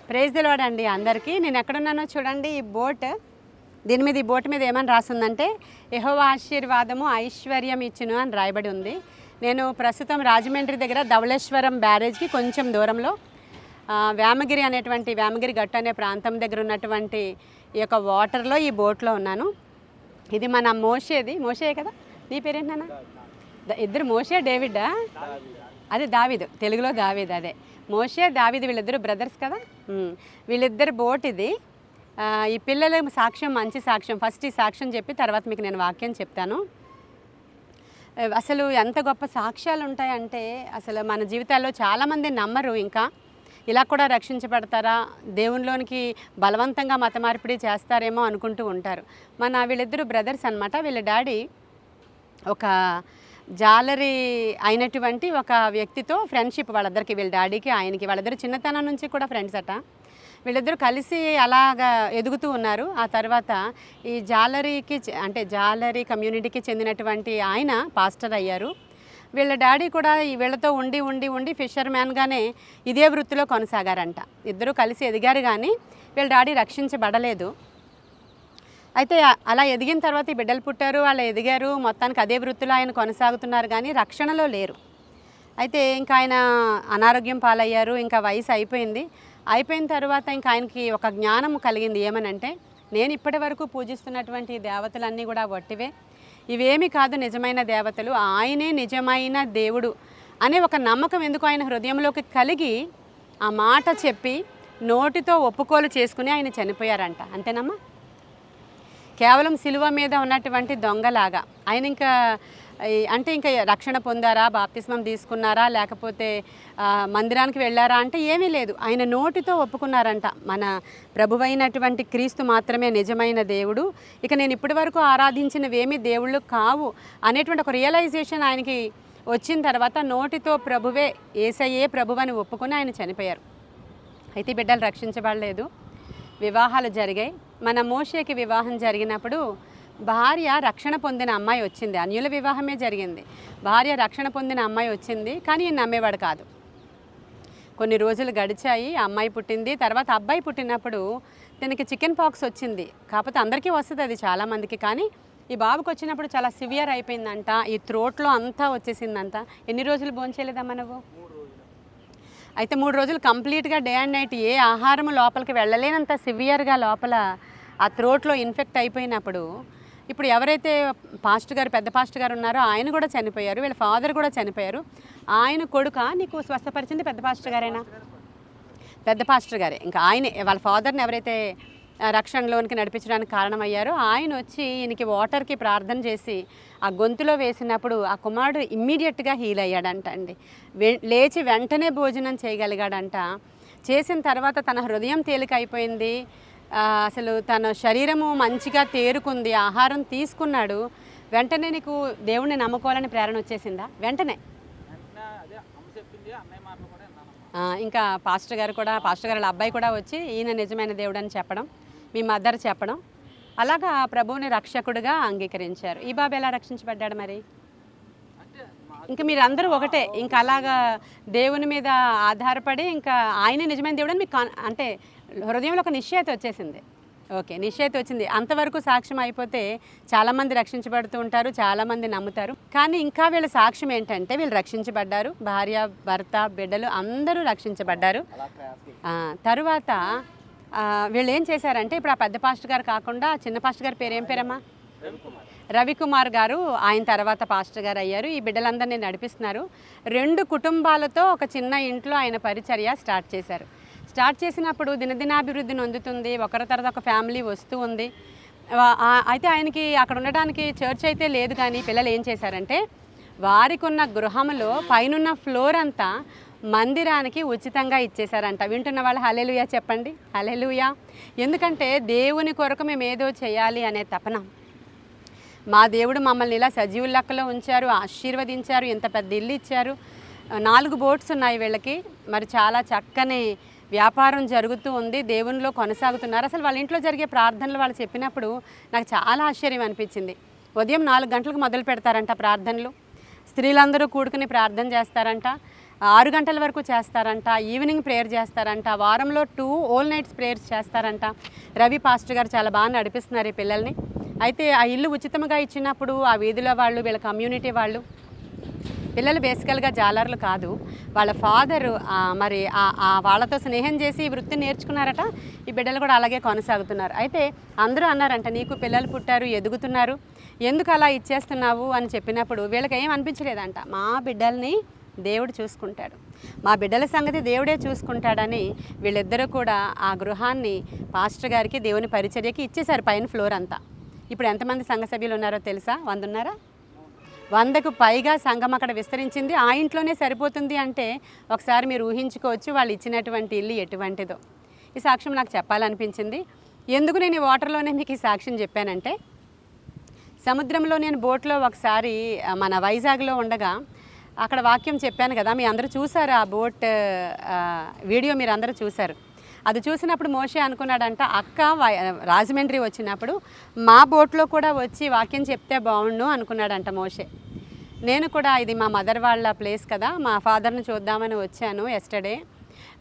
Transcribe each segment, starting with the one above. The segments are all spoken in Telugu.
ప్రైజ్ ది లార్డ్ అండి అందరికీ. నేను ఎక్కడున్నానో చూడండి. ఈ బోట్ ఈ బోట్ మీద ఏమని రాస్తుందంటే యెహోవా ఆశీర్వాదము ఐశ్వర్యం ఇచ్చును అని రాయబడి ఉంది. నేను ప్రస్తుతం రాజమండ్రి దగ్గర ధవళేశ్వరం బ్యారేజ్కి కొంచెం దూరంలో వేమగిరి అనేటువంటి వేమగిరి గట్టు అనే ప్రాంతం దగ్గర ఉన్నటువంటి ఈ యొక్క వాటర్లో ఈ బోట్లో ఉన్నాను. ఇది మన మోషే కదా, నీ పేరేంటన్నా? ఇద్దరు మోషే డేవిడా? అదే దావీదు, తెలుగులో దావీదు. అదే మోషే దావీదు, వీళ్ళిద్దరు బ్రదర్స్ కదా. వీళ్ళిద్దరు బోట్ ఇది. ఈ పిల్లల సాక్ష్యం మంచి సాక్ష్యం. ఫస్ట్ ఈ సాక్ష్యం చెప్పి తర్వాత మీకు నేను వాక్యం చెప్తాను. అసలు ఎంత గొప్ప సాక్ష్యాలు ఉంటాయంటే అసలు మన జీవితాల్లో చాలామంది నమ్మరు. ఇంకా ఇలా కూడా రక్షించబడతారా, దేవునిలోనికి బలవంతంగా మత మార్పిడి చేస్తారేమో అనుకుంటూ ఉంటారు. వీళ్ళిద్దరు బ్రదర్స్ అనమాట. వీళ్ళ డాడీ ఒక జాలరీ అయినటువంటి ఒక వ్యక్తితో ఫ్రెండ్షిప్ వాళ్ళిద్దరికి, వీళ్ళ డాడీకి ఆయనకి. వాళ్ళిద్దరు చిన్నతనం నుంచి కూడా ఫ్రెండ్స్ అట. వీళ్ళిద్దరూ కలిసి అలాగా ఎదుగుతూ ఉన్నారు. ఆ తర్వాత ఈ జాలరీ కమ్యూనిటీకి చెందినటువంటి ఆయన పాస్టర్ అయ్యారు. వీళ్ళ డాడీ కూడా వీళ్ళతో ఉండి ఉండి ఉండి ఫిషర్మ్యాన్గానే ఇదే వృత్తిలో కొనసాగారంట. ఇద్దరూ కలిసి ఎదిగారు కానీ వీళ్ళ డాడీ రక్షించబడలేదు. అయితే అలా ఎదిగిన తర్వాత ఈ బిడ్డలు పుట్టారు, వాళ్ళు ఎదిగారు, మొత్తానికి అదే వృత్తిలో ఆయన కొనసాగుతున్నారు కానీ రక్షణలో లేరు. అయితే ఇంకా ఆయన అనారోగ్యం పాలయ్యారు. ఇంకా వయసు అయిపోయిన తర్వాత ఇంకా ఆయనకి ఒక జ్ఞానం కలిగింది. ఏమనంటే, నేను ఇప్పటి వరకు పూజిస్తున్నటువంటి దేవతలన్నీ కూడా వట్టివే, ఇవేమీ కాదు నిజమైన దేవతలు, ఆయనే నిజమైన దేవుడు అనే ఒక నమ్మకం ఎందుకు ఆయన హృదయంలోకి కలిగి ఆ మాట చెప్పి నోటితో ఒప్పుకోలు చేసుకుని ఆయన చనిపోయారంట. అంతేనమ్మా? కేవలం సిలువ మీద ఉన్నటువంటి దొంగలాగా ఆయన ఇంకా రక్షణ పొందారా, బాప్తిస్మం తీసుకున్నారా, లేకపోతే మందిరానికి వెళ్ళారా అంటే ఏమీ లేదు. ఆయన నోటితో ఒప్పుకున్నారంట, మన ప్రభువైనటువంటి క్రీస్తు మాత్రమే నిజమైన దేవుడు, ఇక నేను ఇప్పటి వరకు ఆరాధించినవేమీ దేవుళ్ళు కావు అనేటువంటి ఒక రియలైజేషన్ ఆయనకి వచ్చిన తర్వాత నోటితో ప్రభువే యేసయ్యే ప్రభువని ఒప్పుకొని ఆయన చనిపోయారు. అయితే బిడ్డలు రక్షించబడలేదు. వివాహాలు జరిగాయి. మన మోషేకి వివాహం జరిగినప్పుడు భార్య రక్షణ పొందిన అమ్మాయి వచ్చింది. అన్యుల వివాహమే జరిగింది. భార్య రక్షణ పొందిన అమ్మాయి వచ్చింది, కానీ ఈయన నమ్మేవాడు కాదు. కొన్ని రోజులు గడిచాయి, అమ్మాయి పుట్టింది. తర్వాత అబ్బాయి పుట్టినప్పుడు తనకి చికెన్ పాక్స్ వచ్చింది. కాకపోతే అందరికీ వస్తుంది అది చాలామందికి, కానీ ఈ బాబుకి వచ్చినప్పుడు చాలా సివియర్ అయిపోయిందంట. ఈ త్రోట్లో అంతా వచ్చేసిందంట. ఎన్ని రోజులు భోంచేయలేదమ్మా నువ్వు? అయితే 3 రోజులు కంప్లీట్గా డే అండ్ నైట్ ఏ ఆహారం లోపలికి వెళ్ళలేనంత సివియర్గా లోపల ఆ త్రోట్లో ఇన్ఫెక్ట్ అయిపోయినప్పుడు, ఇప్పుడు ఎవరైతే పెద్ద పాస్టర్ గారు ఉన్నారో ఆయన కూడా చనిపోయారు, వీళ్ళ ఫాదర్ కూడా చనిపోయారు. ఆయన కొడుక నీకు స్వస్థపరిచింది పెద్ద పాస్టర్ గారేనా? పెద్ద పాస్టర్ గారే. ఇంకా ఆయనే వాళ్ళ ఫాదర్ని ఎవరైతే రక్షణలోనికి నడిపించడానికి కారణమయ్యారో ఆయన వచ్చి ఈయనకి వాటర్కి ప్రార్థన చేసి ఆ గొంతులో వేసినప్పుడు ఆ కుమారుడు ఇమ్మీడియట్గా హీల్ అయ్యాడంట అండి. లేచి వెంటనే భోజనం చేయగలిగాడంట. చేసిన తర్వాత తన హృదయం తేలిక అయిపోయింది. అసలు తన శరీరము మంచిగా తేరుకుంది. ఆహారం తీసుకున్నాడు. వెంటనే నీకు దేవుణ్ణి నమ్ముకోవాలని ప్రేరణ వచ్చేసిందా? వెంటనే ఇంకా పాస్టర్ గారు వాళ్ళ అబ్బాయి కూడా వచ్చి ఈయన నిజమైన దేవుడు అని చెప్పడం, మీ మదర్ చెప్పడం, అలాగా ప్రభువుని రక్షకుడిగా అంగీకరించారు. ఈ బాబు ఎలా రక్షించబడ్డాడు మరి? ఇంకా మీరు అందరూ ఒకటే, ఇంకా అలాగా దేవుని మీద ఆధారపడి ఇంకా ఆయనే నిజమైన దేవుడు అని మీకు హృదయంలో ఒక నిశ్చయత వచ్చేసింది. ఓకే, నిశ్చయత వచ్చింది. అంతవరకు సాక్ష్యం అయిపోతే చాలామంది రక్షించబడుతూ ఉంటారు, చాలామంది నమ్ముతారు. కానీ ఇంకా వీళ్ళ సాక్ష్యం ఏంటంటే వీళ్ళు రక్షించబడ్డారు. భార్య, భర్త, బిడ్డలు అందరూ రక్షించబడ్డారు. తరువాత వీళ్ళు ఏం చేశారంటే, ఇప్పుడు ఆ పెద్ద పాస్టర్ గారు కాకుండా చిన్న పాస్టర్ గారి పేరు ఏం పేరమ్మా? రవికుమార్ గారు. ఆయన తర్వాత పాస్టర్ గారు అయ్యారు. ఈ బిడ్డలందరినీ నడిపిస్తున్నారు. 2 కుటుంబాలతో ఒక చిన్న ఇంట్లో ఆయన పరిచర్య స్టార్ట్ చేశారు. స్టార్ట్ చేసినప్పుడు దినదినాభివృద్ధి నొందుతుంది. ఒకరి తర్వాత ఒక ఫ్యామిలీ వస్తూ ఉంది. అయితే ఆయనకి అక్కడ ఉండడానికి చర్చ్ అయితే లేదు, కానీ పిల్లలు ఏం చేశారంటే వారికి ఉన్న గృహంలో పైనున్న ఫ్లోర్ అంతా మందిరానికి ఉచితంగా ఇచ్చేశారంట. వింటున్న వాళ్ళు హల్లెలూయా చెప్పండి. హల్లెలూయా. ఎందుకంటే దేవుని కొరకు మేము ఏదో చేయాలి అనే తపన. మా దేవుడు మమ్మల్ని ఇలా సజీవుల లెక్కలో ఉంచారు, ఆశీర్వదించారు, ఇంత పెద్ద ఇల్లు ఇచ్చారు. 4 బోట్స్ ఉన్నాయి వీళ్ళకి. మరి చాలా చక్కని వ్యాపారం జరుగుతూ ఉంది, దేవునిలో కొనసాగుతున్నారు. అసలు వాళ్ళ ఇంట్లో జరిగే ప్రార్థనలు వాళ్ళు చెప్పినప్పుడు నాకు చాలా ఆశ్చర్యం అనిపించింది. ఉదయం 4 గంటలకు మొదలు పెడతారంట ప్రార్థనలు. స్త్రీలందరూ కూడుకుని ప్రార్థన చేస్తారంట. 6 గంటల వరకు చేస్తారంట, ఈవినింగ్ ప్రేయర్ చేస్తారంట, వారంలో 2 ఓల్ నైట్స్ ప్రేయర్స్ చేస్తారంట. రవి పాస్టర్ గారు చాలా బాగా నడిపిస్తున్నారు ఈ పిల్లల్ని. అయితే ఆ ఇల్లు ఉచితంగా ఇచ్చినప్పుడు ఆ వీధిలో వాళ్ళు, వీళ్ళ కమ్యూనిటీ వాళ్ళు, పిల్లలు బేసికల్గా జాలర్లు కాదు, వాళ్ళ ఫాదరు మరి వాళ్ళతో స్నేహం చేసి ఈ వృత్తిని నేర్చుకున్నారట. ఈ బిడ్డలు కూడా అలాగే కొనసాగుతున్నారు. అయితే అందరూ అన్నారంట, నీకు పిల్లలు పుట్టారు, ఎదుగుతున్నారు, ఎందుకు అలా ఇచ్చేస్తున్నావు అని చెప్పినప్పుడు వీళ్ళకి ఏం అనిపించలేదంట. మా బిడ్డల్ని దేవుడు చూసుకుంటాడు, మా బిడ్డల సంగతి దేవుడే చూసుకుంటాడని వీళ్ళిద్దరూ కూడా ఆ గృహాన్ని పాస్టర్ గారికి దేవుని పరిచర్యకి ఇచ్చేశారు, పైన ఫ్లోర్ అంతా. ఇప్పుడు ఎంతమంది సంఘ సభ్యులు ఉన్నారో తెలుసా? 100 ఉన్నారా? 100కు పైగా సంఘం అక్కడ విస్తరించింది. ఆ ఇంట్లోనే సరిపోతుంది అంటే ఒకసారి మీరు ఊహించుకోవచ్చు వాళ్ళు ఇచ్చినటువంటి ఇల్లు ఎటువంటిదో. ఈ సాక్ష్యం నాకు చెప్పాలనిపించింది. ఎందుకు నేను ఈ వాటర్లోనే మీకు ఈ సాక్ష్యం చెప్పానంటే, సముద్రంలో నేను బోట్లో ఒకసారి మన వైజాగ్లో ఉండగా అక్కడ వాక్యం చెప్పాను కదా, మీ అందరూ చూసారు ఆ బోట్ వీడియో, మీరు అందరూ చూశారు. అది చూసినప్పుడు మోషే అనుకున్నాడంట, అక్క రాజమండ్రి వచ్చినప్పుడు మా బోట్లో కూడా వచ్చి వాక్యం చెప్తే బాగుండు అనుకున్నాడంట మోషే. నేను కూడా ఇది మా మదర్ వాళ్ళ ప్లేస్ కదా, మా ఫాదర్ని చూద్దామని వచ్చాను ఎస్టర్డే.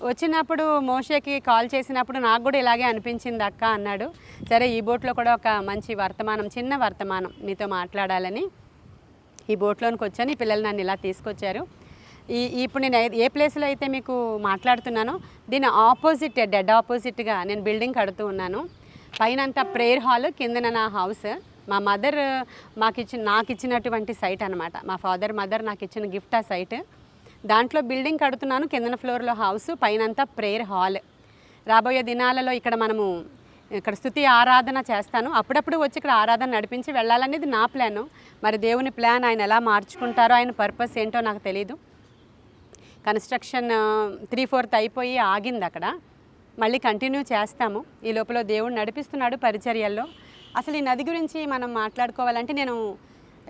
వచ్చినప్పుడు మోషేకి కాల్ చేసినప్పుడు నాకు కూడా ఇలాగే అనిపించింది అక్క అన్నాడు. సరే ఈ బోట్లో కూడా ఒక మంచి వర్తమానం, చిన్న వర్తమానం మీతో మాట్లాడాలని ఈ బోట్లోనికి వచ్చాను. ఈ పిల్లలు నన్ను ఇలా తీసుకొచ్చారు. ఇప్పుడు నేను ఏ ప్లేస్లో అయితే మీకు మాట్లాడుతున్నానో దీని ఆపోజిట్, డెడ్ ఆపోజిట్గా నేను బిల్డింగ్ కడుతూ ఉన్నాను. పైనంతా ప్రేయర్ హాల్, కిందన నా హౌస్. మా మదర్ నాకు ఇచ్చినటువంటి సైట్ అనమాట. మా ఫాదర్ మదర్ నాకు ఇచ్చిన గిఫ్ట్ ఆ సైట్. దాంట్లో బిల్డింగ్ కడుతున్నాను, కిందన ఫ్లోర్లో హౌస్, పైనంతా ప్రేయర్ హాల్. రాబోయే దినాలలో ఇక్కడ స్తుతి ఆరాధన చేస్తాను. అప్పుడప్పుడు వచ్చి ఇక్కడ ఆరాధన నడిపించి వెళ్ళాలనేది నా ప్లాను. మరి దేవుని ప్లాన్ ఆయన ఎలా మార్చుకుంటారో, ఆయన పర్పస్ ఏంటో నాకు తెలీదు. కన్స్ట్రక్షన్ 3/4 అయిపోయి ఆగింది అక్కడ. మళ్ళీ కంటిన్యూ చేస్తాము. ఈ లోపల దేవుడు నడిపిస్తున్నాడు పరిచర్యల్లో. అసలు ఈ నది గురించి మనం మాట్లాడుకోవాలంటే, నేను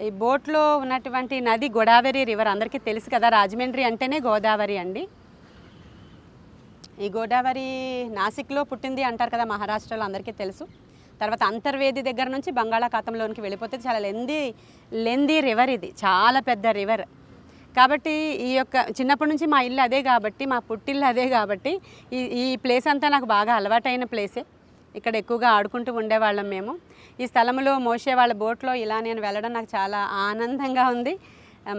ఈ బోట్లో ఉన్నటువంటి నది గోదావరి రివర్, అందరికీ తెలుసు కదా, రాజమండ్రి అంటేనే గోదావరి అండి. ఈ గోదావరి నాసిక్లో పుట్టింది అంటారు కదా, మహారాష్ట్రలో, అందరికీ తెలుసు. తర్వాత అంతర్వేది దగ్గర నుంచి బంగాళాఖాతంలోనికి వెళ్ళిపోతే చాలా లెందీ రివర్, ఇది చాలా పెద్ద రివర్. కాబట్టి ఈ యొక్క చిన్నప్పటి నుంచి మా ఇల్లు అదే కాబట్టి, మా పుట్టిల్లు అదే కాబట్టి ఈ ప్లేస్ అంతా నాకు బాగా అలవాటైన ప్లేసే. ఇక్కడ ఎక్కువగా ఆడుకుంటూ ఉండేవాళ్ళం మేము. ఈ స్థలంలో మోసే వాళ్ళ బోట్లో ఇలా నేను వెళ్ళడం నాకు చాలా ఆనందంగా ఉంది.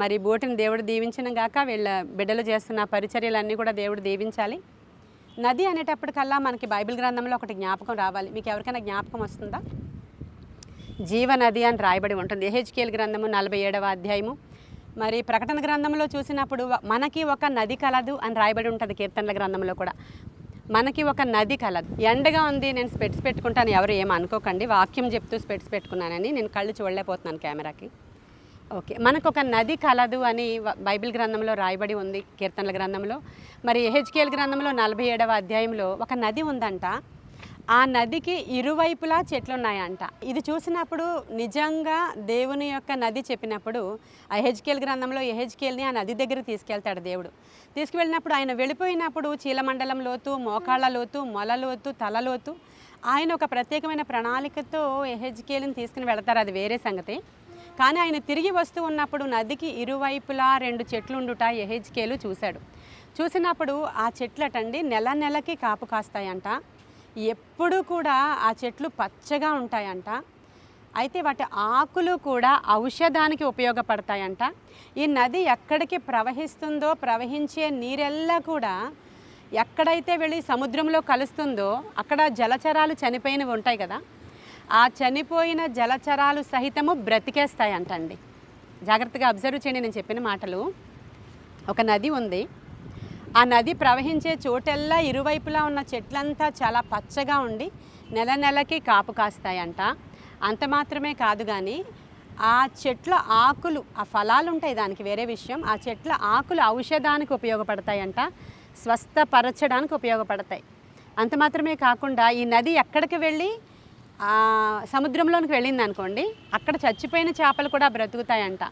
మరి బోటుని దేవుడు దీవించిన గాక, వీళ్ళ బిడ్డలు చేస్తున్న పరిచర్యలన్నీ కూడా దేవుడు దీవించాలి. నది అనేటప్పటికల్లా మనకి బైబిల్ గ్రంథంలో ఒకటి జ్ఞాపకం రావాలి. మీకు ఎవరికైనా జ్ఞాపకం వస్తుందా? జీవనది అని రాయబడి ఉంటుంది. యెహెజ్కేలు గ్రంథము 47వ అధ్యాయము. మరి ప్రకటన గ్రంథంలో చూసినప్పుడు మనకి ఒక నది కలదు అని రాయబడి ఉంటుంది. కీర్తనల గ్రంథంలో కూడా మనకి ఒక నది కలదు. ఎండగా ఉంది, నేను స్పెట్స్ పెట్టుకుంటాను, ఎవరు ఏం అనుకోకండి, వాక్యం చెప్తూ స్పెట్స్ పెట్టుకున్నానని. నేను కళ్ళు చూడలేకపోతున్నాను కెమెరాకి. ఓకే, మనకు ఒక నది కలదు అని బైబిల్ గ్రంథంలో రాయబడి ఉంది, కీర్తనల గ్రంథంలో. మరి యెహెజ్కేలు గ్రంథంలో 47వ అధ్యాయంలో ఒక నది ఉందంట. ఆ నదికి ఇరువైపులా చెట్లు ఉన్నాయంట. ఇది చూసినప్పుడు నిజంగా దేవుని యొక్క నది చెప్పినప్పుడు ఆ యెహెజ్కేలు గ్రంథంలో యెహెజ్కేల్ని ఆ నది దగ్గర తీసుకెళ్తాడు దేవుడు. తీసుకువెళ్ళినప్పుడు ఆయన వెళ్ళిపోయినప్పుడు చీలమండలం లోతు, మోకాళ్ళ లోతు, మొల లోతు, తల లోతు, ఆయన ఒక ప్రత్యేకమైన ప్రణాళికతో యెహెజ్కేలుని తీసుకుని వెళతారు, అది వేరే సంగతి. కానీ ఆయన తిరిగి వస్తూ ఉన్నప్పుడు నదికి ఇరువైపులా 2 చెట్లు ఉండుట యెహెజ్కేలు చూశాడు. చూసినప్పుడు ఆ చెట్లటండి నెలకి కాపు కాస్తాయంట. ఎప్పుడు కూడా ఆ చెట్లు పచ్చగా ఉంటాయంట. అయితే వాటి ఆకులు కూడా ఔషధానికి ఉపయోగపడతాయంట. ఈ నది ఎక్కడికి ప్రవహిస్తుందో, ప్రవహించే నీరెల్లా కూడా ఎక్కడైతే వెళ్ళి సముద్రంలో కలుస్తుందో అక్కడ జలచరాలు చనిపోయినవి ఉంటాయి కదా, ఆ చనిపోయిన జలచరాలు సహితము బ్రతికేస్తాయంటండి. జాగ్రత్తగా అబ్జర్వ్ చేయండి నేను చెప్పిన మాటలు. ఒక నది ఉంది, ఆ నది ప్రవహించే చోటెల్లా ఇరువైపులా ఉన్న చెట్లంతా చాలా పచ్చగా ఉండి నెలకి కాపు కాస్తాయంట. అంత మాత్రమే కాదు కానీ ఆ చెట్ల ఆకులు, ఆ ఫలాలు ఉంటాయి దానికి వేరే విషయం, ఆ చెట్ల ఆకులు ఔషధానికి ఉపయోగపడతాయంట, స్వస్థపరచడానికి ఉపయోగపడతాయి. అంత మాత్రమే కాకుండా ఈ నది ఎక్కడికి వెళ్ళి సముద్రంలోనికి వెళ్ళింది అనుకోండి, అక్కడ చచ్చిపోయిన చేపలు కూడా బ్రతుకుతాయంట.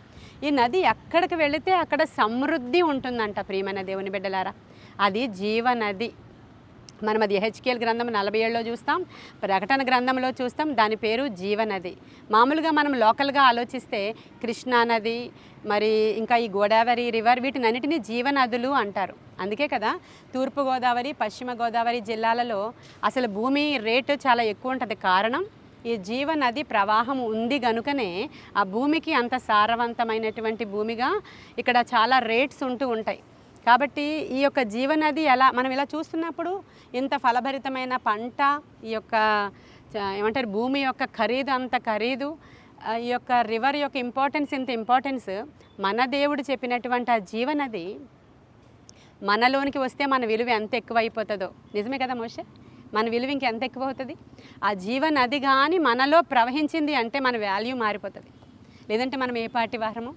ఈ నది ఎక్కడికి వెళితే అక్కడ సమృద్ధి ఉంటుందంట. ప్రియమైన దేవుని బిడ్డలారా, అది జీవనది. మనం అది యెహెజ్కేలు గ్రంథం 47లో చూస్తాం, ప్రకటన గ్రంథంలో చూస్తాం. దాని పేరు జీవనది. మామూలుగా మనం లోకల్గా ఆలోచిస్తే కృష్ణా నది, మరి ఇంకా ఈ గోదావరి రివర్, వీటినన్నిటినీ జీవనదులు అంటారు. అందుకే కదా తూర్పుగోదావరి, పశ్చిమ గోదావరి జిల్లాలలో అసలు భూమి రేటు చాలా ఎక్కువ ఉంటుంది. కారణం ఈ జీవనది ప్రవాహం ఉంది కనుకనే ఆ భూమికి అంత సారవంతమైనటువంటి భూమిగా ఇక్కడ చాలా రేట్స్ ఉంటూ ఉంటాయి. కాబట్టి ఈ యొక్క జీవనది ఎలా మనం ఇలా చూస్తున్నప్పుడు ఇంత ఫలభరితమైన పంట, ఈ యొక్క ఏమంటారు భూమి యొక్క ఖరీదు అంత ఖరీదు, ఈ యొక్క రివర్ యొక్క ఇంపార్టెన్స్ ఇంత ఇంపార్టెన్స్, మన దేవుడు చెప్పినటువంటి ఆ జీవనది మనలోనికి వస్తే మన విలువ ఎంత ఎక్కువైపోతుందో. నిజమే కదా మోషే? మన విలువ ఇంకెంత ఎక్కువ అవుతుంది. ఆ జీవనది కానీ మనలో ప్రవహించింది అంటే మన వాల్యూ మారిపోతుంది. లేదంటే మనం ఏ పార్టీ వారము?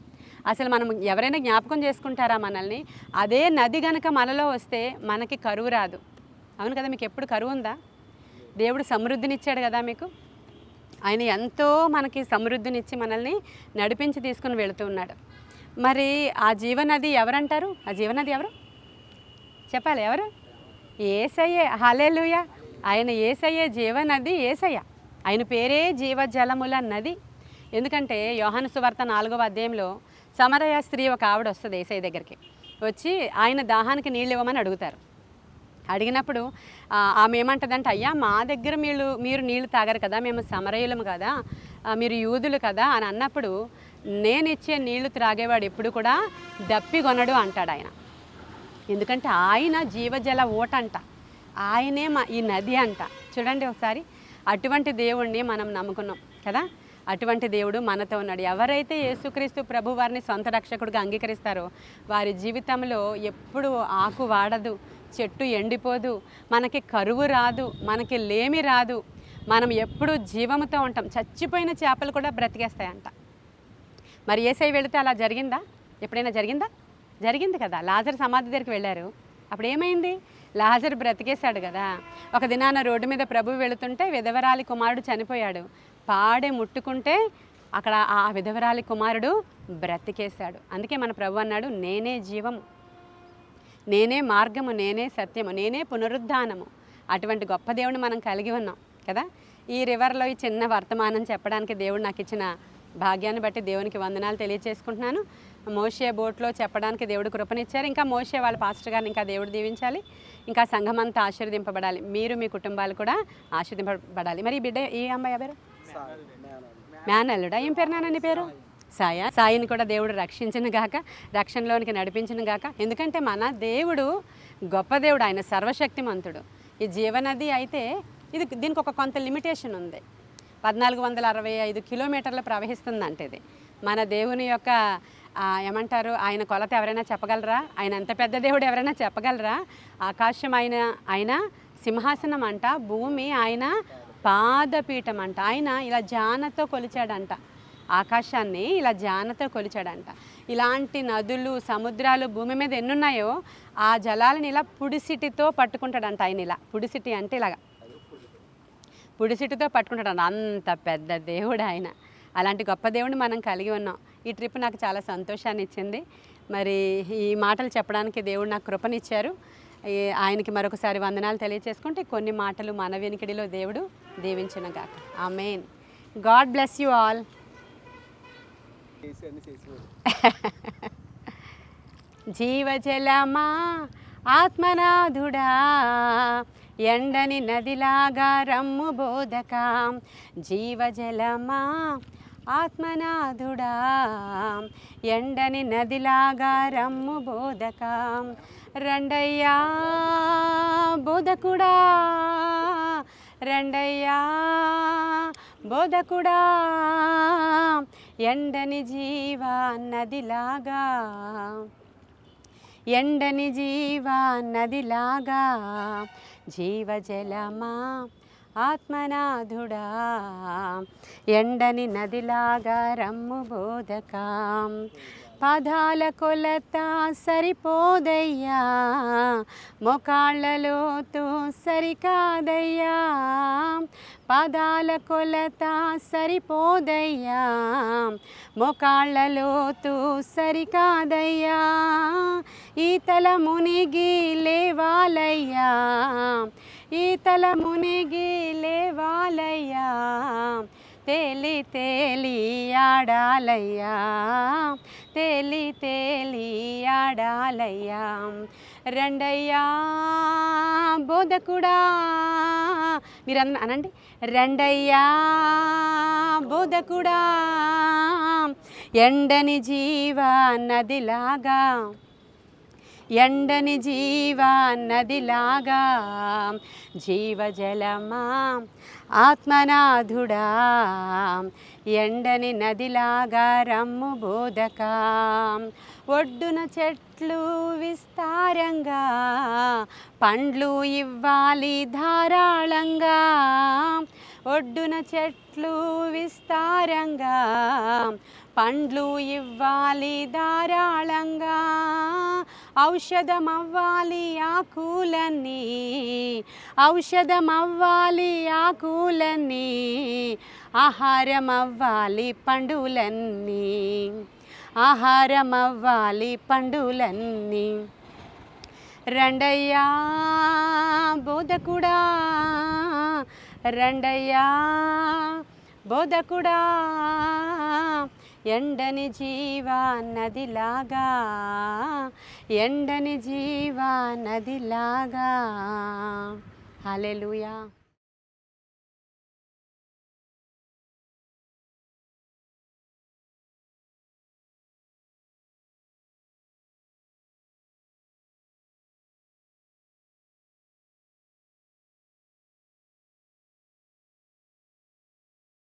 అసలు మనం ఎవరైనా జ్ఞాపకం చేసుకుంటారా మనల్ని? అదే నది గనక మనలో వస్తే మనకి కరువు రాదు. అవును కదా? మీకు ఎప్పుడు కరువు ఉందా? దేవుడు సమృద్ధినిచ్చాడు కదా మీకు. ఆయన ఎంతో మనకి సమృద్ధినిచ్చి మనల్ని నడిపించి తీసుకుని వెళుతూ ఉన్నాడు. మరి ఆ జీవనది ఎవరంటారు? ఆ జీవనది ఎవరు చెప్పాలి? ఎవరు? యేసయ్యే. హల్లెలూయా. ఆయన యేసయ్యే జీవనది. యేసయ్య ఆయన పేరే జీవజలముల నది. ఎందుకంటే యోహాను సువార్త 4వ అధ్యాయంలో సమరయ స్త్రీ ఒక ఆవిడ వస్తుంది యేసయ్య దగ్గరికి. వచ్చి ఆయన దాహానికి నీళ్ళు ఇవ్వమని అడుగుతారు. అడిగినప్పుడు ఆమె ఏమంటుందంటే, అయ్యా మా దగ్గర మీరు నీళ్లు తాగరు కదా, మేము సమరయులము కదా, మీరు యూదులు కదా అని అన్నప్పుడు, నేను ఇచ్చే నీళ్లు త్రాగేవాడు ఎప్పుడు కూడా దప్పిగొనడు అంటాడు ఆయన. ఎందుకంటే ఆయన జీవజల ఓట అంట, ఆయనే ఈ నది అంట. చూడండి ఒకసారి, అటువంటి దేవుణ్ణి మనం నమ్ముకున్నాం కదా. అటువంటి దేవుడు మనతో ఉన్నాడు. ఎవరైతే యేసుక్రీస్తు ప్రభు వారిని సొంత రక్షకుడిగా అంగీకరిస్తారో వారి జీవితంలో ఎప్పుడు ఆకు వాడదు, చెట్టు ఎండిపోదు, మనకి కరువు రాదు, మనకి లేమి రాదు, మనం ఎప్పుడు జీవముతో ఉంటాం. చచ్చిపోయిన చేపలు కూడా బ్రతికేస్తాయంట. మరి యేసయ్య వెళితే అలా జరిగిందా? ఎప్పుడైనా జరిగిందా? జరిగింది కదా. లాజరు సమాధి దగ్గరికి వెళ్ళారు. అప్పుడు ఏమైంది? లాజరు బ్రతికేశాడు కదా. ఒక దినాన రోడ్డు మీద ప్రభువు వెళుతుంటే విధవరాలి కుమారుడు చనిపోయాడు. పాడే ముట్టుకుంటే అక్కడ ఆ విధవరాలి కుమారుడు బ్రతికేశాడు. అందుకే మన ప్రభు అన్నాడు, నేనే జీవము, నేనే మార్గము, నేనే సత్యము, నేనే పునరుద్ధానము. అటువంటి గొప్ప దేవుని మనం కలిగి ఉన్నాం కదా. ఈ రివర్లో ఈ చిన్న వర్తమానం చెప్పడానికి దేవుడు నాకు ఇచ్చిన భాగ్యాన్ని బట్టి దేవునికి వందనాలు తెలియచేసుకుంటున్నాను. మోషే బోట్లో చెప్పడానికి దేవుడు కృపనిచ్చారు. ఇంకా మోషే వాళ్ళ పాస్టర్ గారిని ఇంకా దేవుడు దీవించాలి. ఇంకా సంఘం అంతా ఆశీర్వదింపబడాలి. మీరు మీ కుటుంబాలు కూడా ఆశీర్వదింపబడాలి. మరి ఈ బిడ్డ ఈ అమ్మాయి ఎవరు? మేనల్లుడా? ఏం పేరు నాన్న నీ పేరు? సాయ. సాయిని కూడా దేవుడు రక్షించిన గాక, రక్షణలోనికి నడిపించిన గాక. ఎందుకంటే మన దేవుడు గొప్ప దేవుడు, ఆయన సర్వశక్తిమంతుడు. ఈ జీవనది అయితే దీనికి ఒక కొంత లిమిటేషన్ ఉంది. 1465 కిలోమీటర్లు ప్రవహిస్తుందంటే ఇది. మన దేవుని యొక్క ఏమంటారు, ఆయన కొలత ఎవరైనా చెప్పగలరా? ఆయన ఎంత పెద్ద దేవుడు ఎవరైనా చెప్పగలరా? ఆకాశం ఆయన సింహాసనం అంట, భూమి ఆయన పాదపీఠం అంట. ఆయన ఇలా జానతో కొలిచాడంట, ఆకాశాన్ని ఇలా జానతో కొలిచాడంట. ఇలాంటి నదులు, సముద్రాలు భూమి మీద ఎన్నున్నాయో ఆ జలాలను ఇలా పుడిసిటితో పట్టుకుంటాడంట. ఆయన ఇలా పుడిసిటి అంటే ఇలాగా పుడిసిటితో పట్టుకుంటాడు. అంత పెద్ద దేవుడు ఆయన. అలాంటి గొప్ప దేవుడిని మనం కలిగి ఉన్నాం. ఈ ట్రిప్ నాకు చాలా సంతోషాన్ని ఇచ్చింది. మరి ఈ మాటలు చెప్పడానికి దేవుడు నాకు కృపనిచ్చారు. ఆయనకి మరొకసారి వందనాలు తెలియచేసుకుంటే కొన్ని మాటలు మన వెనుకడిలో దేవుడు దీవించిన గాక. Amen. God bless you all. జీవజలమా ఆత్మనాథుడా, ఎండని నదిలాగా రమ్ము బోధకా. జీవజలమా ఆత్మనాథుడా, ఎండని నదిలాగా రమ్ము బోధకా. రండయ్యా బోధకుడా, రండయ్యా బోధకుడా, ఎండని జీవ నదిలాగా, ఎండని జీవ నదిలాగా. జీవజలమా ఆత్మనాథుడా, ఎండని నదిలాగా రమ్ము బోధకా. పాదాల కొలత సరిపోదయ్యా, మోకాళ్ళలోతు సరికాదయ్యా. పాదాల కొలత సరిపోదయ్యా, మోకాళ్ళలోతు సరికాదయ్యా. ఈతల మునిగి లేవాలయ్యా, ఈతల మునిగి లేవాలయ్యా, తేలి తేలి ఆడాలయ్యా, తేలి తేలి ఆడాలయ్యా. రండయ్యా బోధకుడా, మీరు అనండి, రండయ్యా బోధకుడా, ఎండని జీవ నదిలాగా, ఎండని జీవ నదిలాగా, జీవజలమా ఆత్మనాథుడా, ఎండని నదిలాగా రమ్ము బోధక. ఒడ్డున చెట్లు విస్తారంగా, పండ్లు ఇవ్వాలి ధారాళంగా, ఒడ్డున చెట్లు విస్తారంగా, పండ్లు ఇవ్వాలి ధారాళంగా, ఔషధమవ్వాలి ఆకులన్నీ, ఔషధమవ్వాలి ఆకులన్నీ, ఆహారమవ్వాలి పండులన్నీ, ఆహారమవ్వాలి పండులన్నీ. రండయ్యా బోధకుడా, రండయ్యా బోధకుడా, ఎండని జీవ నదిలాగా, ఎండని జీవ నదిలాగా. హల్లెలూయా.